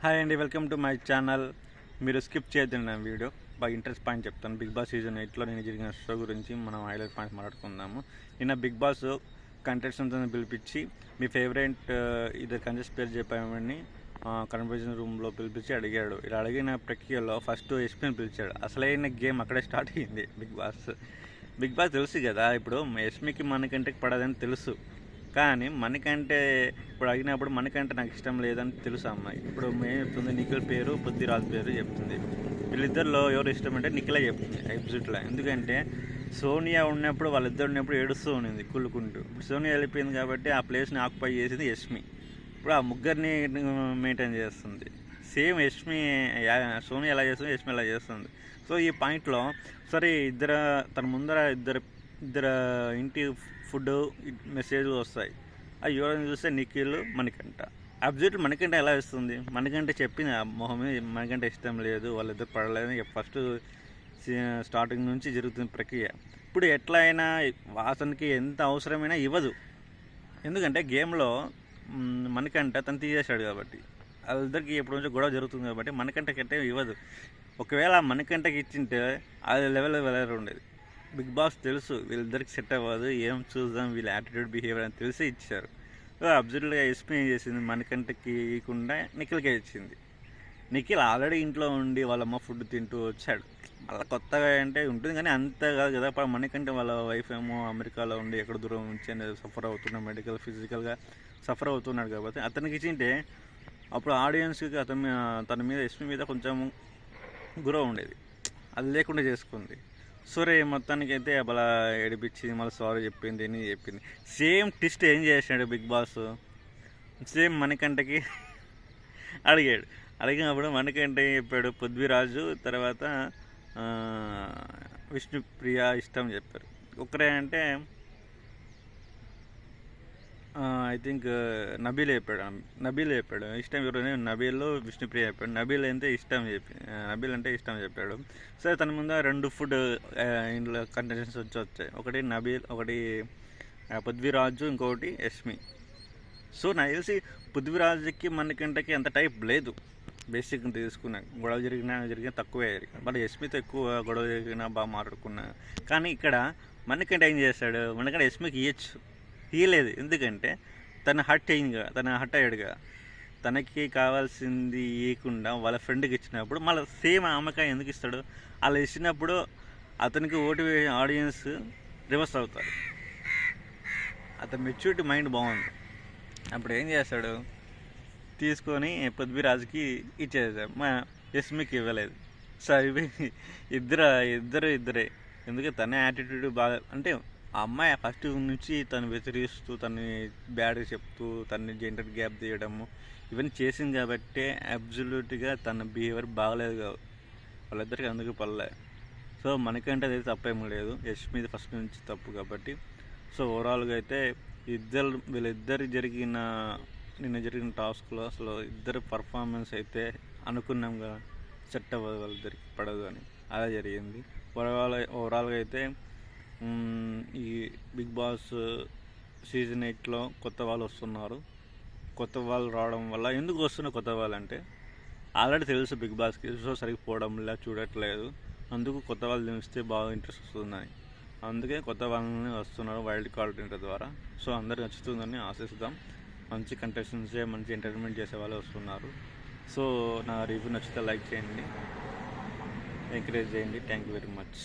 Hi అండి, welcome to my channel. మీరు skip చేయొద్దండి నా వీడియో. బాగా ఇంట్రెస్ట్ పాయింట్ చెప్తాను. బిగ్ బాస్ సీజన్ 8లో నేను జరిగిన షో గురించి మనం హైలైట్ పాయింట్స్ మాట్లాడుకుందాము. నిన్న బిగ్ బాస్ కంటెస్టెంట్స్ని పిలిపించి మీ ఫేవరెట్ ఇద్దరు కంటెస్ట్ పేరు చెప్పామని కన్వర్జేషన్ రూమ్లో పిలిపించి అడిగాడు. ఇలా అడిగిన ప్రక్రియలో ఫస్ట్ ఎస్పీని పిలిచాడు. అసలైన గేమ్ అక్కడే స్టార్ట్ అయ్యింది. బిగ్ బాస్ తెలుసు కదా, ఇప్పుడు ఎస్మికి మనకంటే పడదని తెలుసు, కానీ మనకంటే ఇప్పుడు అడిగినప్పుడు మనకంటే నాకు ఇష్టం లేదని తెలుసు అమ్మాయి. ఇప్పుడు మేము చెప్తుంది నిఖిల్ పేరు, పృథ్వీరాజ్ పేరు చెప్తుంది. వీళ్ళిద్దరిలో ఎవరు ఇష్టం అంటే నిఖిలే చెప్తుంది ఎగ్జిట్లో. ఎందుకంటే సోనియా ఉన్నప్పుడు వాళ్ళిద్దరు ఉన్నప్పుడు ఏడుస్తూ ఉన్నింది కుళ్ళుకుంటూ. ఇప్పుడు సోనియా వెళ్ళిపోయింది కాబట్టి ఆ ప్లేస్ని ఆక్యుపై చేసింది యష్మి. ఇప్పుడు ఆ ముగ్గురిని మెయింటైన్ చేస్తుంది. సేమ్ యష్మి సోనియా ఎలా చేస్తుంది, యష్మి ఎలా చేస్తుంది. సో ఈ పాయింట్లో సరే తన ముందర ఇద్దరు ఇంటి ఫుడ్ మెసేజ్లు వస్తాయి. అవి ఎవరైనా చూస్తే నిఖిల్, మణికంఠ. అబ్జెక్ట్ మణికంఠ ఎలా ఇస్తుంది? మణికంఠ చెప్పింది మొహమే మణికంఠ ఇష్టం లేదు, వాళ్ళిద్దరు పడలేదని ఫస్ట్ స్టార్టింగ్ నుంచి జరుగుతున్న ప్రక్రియ. ఇప్పుడు ఎట్లా అయినా వాసనకి ఎంత అవసరమైనా ఇవ్వదు. ఎందుకంటే గేమ్లో మణికంఠ తను తీసేశాడు కాబట్టి, వాళ్ళిద్దరికి ఎప్పటి నుంచో గొడవ జరుగుతుంది కాబట్టి మణికంఠకి ఇవ్వదు. ఒకవేళ మణికంఠకి ఇచ్చింటే అది లెవెల్ వేరే ఉండేది. బిగ్ బాస్ తెలుసు వీళ్ళిద్దరికి సెట్ అవ్వదు, ఏం చూద్దాం వీళ్ళ యాటిట్యూడ్ బిహేవియర్ అని తెలిసి ఇచ్చారు. అబ్జర్వ్గా ఎస్పీ ఏం చేసింది, మనకంటకి ఇవ్వకుండా నిఖిల్కే ఇచ్చింది. నిఖిల్ ఆల్రెడీ ఇంట్లో ఉండి వాళ్ళమ్మ ఫుడ్ తింటూ వచ్చాడు. మళ్ళీ కొత్తగా అంటే ఉంటుంది, కానీ అంత కాదు కదా. మనకంటే వాళ్ళ వైఫ్ ఏమో అమెరికాలో ఉండి ఎక్కడ దూరం నుంచి అనేది సఫర్ అవుతున్నాడు, ఫిజికల్గా సఫర్ అవుతున్నాడు కాబట్టి అతనికి ఇచ్చింటే అప్పుడు ఆడియన్స్కి తన మీద ఎస్పీ మీద కొంచెం గురవ ఉండేది. అది లేకుండా చేసుకుంది. సరే మొత్తానికి అయితే అలా ఏడిపించింది, మళ్ళీ సారీ చెప్పింది, అని చెప్పింది. సేమ్ ట్విస్ట్ ఏం చేసాడు బిగ్ బాస్, సేమ్ మణికంఠకి అడిగినప్పుడు మణికంఠ చెప్పాడు పృథ్వీరాజు, తర్వాత విష్ణుప్రియ ఇష్టం చెప్పారు. ఒకరే అంటే ఐ థింక్ నబీల్ చెప్పాడు ఇష్టం ఎవరు, నబీల్ విష్ణుప్రియ చెప్పాడు. నబీల్ అంటే ఇష్టం చెప్పాడు. సరే తన ముందు 2 ఫుడ్ ఇంట్లో కంటెస్టెంట్స్ వచ్చాయి. ఒకటి నబీల్, ఒకటి పృథ్వీరాజు, ఇంకొకటి యష్మి. సో నాకు తెలిసి పృథ్వీరాజుకి మనకంటకి అంత టైప్ లేదు. బేసిక్ తీసుకున్నా గొడవ జరిగిన తక్కువే జరిగింది. బట్ యష్మితో ఎక్కువ గొడవ జరిగినా బాగా మాట్లాడుకున్నా. కానీ ఇక్కడ మనకంటే ఏం చేస్తాడు, మనకంటే యష్మికి ఇయ్యలేదు. ఎందుకంటే తను హర్ట్ అయ్యాడుగా. తనకి కావాల్సింది ఇవ్వకుండా వాళ్ళ ఫ్రెండ్కి ఇచ్చినప్పుడు మళ్ళీ సేమ్ ఆమెకాయ ఎందుకు ఇస్తాడు? అలా ఇచ్చినప్పుడు అతనికి ఓటు ఆడియన్స్ రివర్స్ అవుతారు. అతని మెచ్యూరిటీ మైండ్ బాగుంది. అప్పుడు ఏం చేస్తాడు, తీసుకొని పృథ్వీరాజ్కి ఇచ్చేసాడు, మా యష్మికి ఇవ్వలేదు. సో ఇవి ఇద్దరే. ఎందుకంటే తన యాటిట్యూడ్ బాగా, అంటే ఆ అమ్మాయి ఫస్ట్ నుంచి తను వ్యతిరేకిస్తూ, తనని బ్యాడ్గా చెప్తూ, తనని జెండర్ గ్యాప్ తీయడము ఇవన్నీ చేసింది కాబట్టి అబ్జల్యూట్గా తన బిహేవియర్ బాగలేదు కాదు. వాళ్ళిద్దరికి అందుకు పడలే. సో మనకంటే అది తప్పేమీ లేదు, యష్మిది ఫస్ట్ నుంచి తప్పు కాబట్టి. సో ఓవరాల్గా అయితే వీళ్ళిద్దరు నిన్న జరిగిన టాస్క్లో అసలు ఇద్దరు పర్ఫార్మెన్స్ అయితే అనుకున్నాం కదా సెట్ అవ్వదు, వాళ్ళిద్దరికి పడదు అని, అలా జరిగింది. ఓవరాల్గా అయితే ఈ బిగ్ బాస్ సీజన్ 8లో కొత్త వాళ్ళు వస్తున్నారు. కొత్త వాళ్ళు రావడం వల్ల ఎందుకు వస్తున్నారు కొత్త వాళ్ళు అంటే ఆల్రెడీ తెలుసు బిగ్ బాస్కి, సో సరిగిపోవడం ఇలా చూడట్లేదు. అందుకు కొత్త వాళ్ళు తెలిస్తే బాగా ఇంట్రెస్ట్ వస్తుందని, అందుకే కొత్త వాళ్ళని వస్తున్నారు వైల్డ్ కార్డ్ ద్వారా. సో అందరికి నచ్చుతుందని ఆశిస్తాం. మంచి కంటెస్టెంట్సే, మంచి ఎంటర్టైన్మెంట్ చేసే వాళ్ళు వస్తున్నారు. సో నా రివ్యూ నచ్చితే లైక్ చేయండి, ఎంకరేజ్ చేయండి. Thank you very much.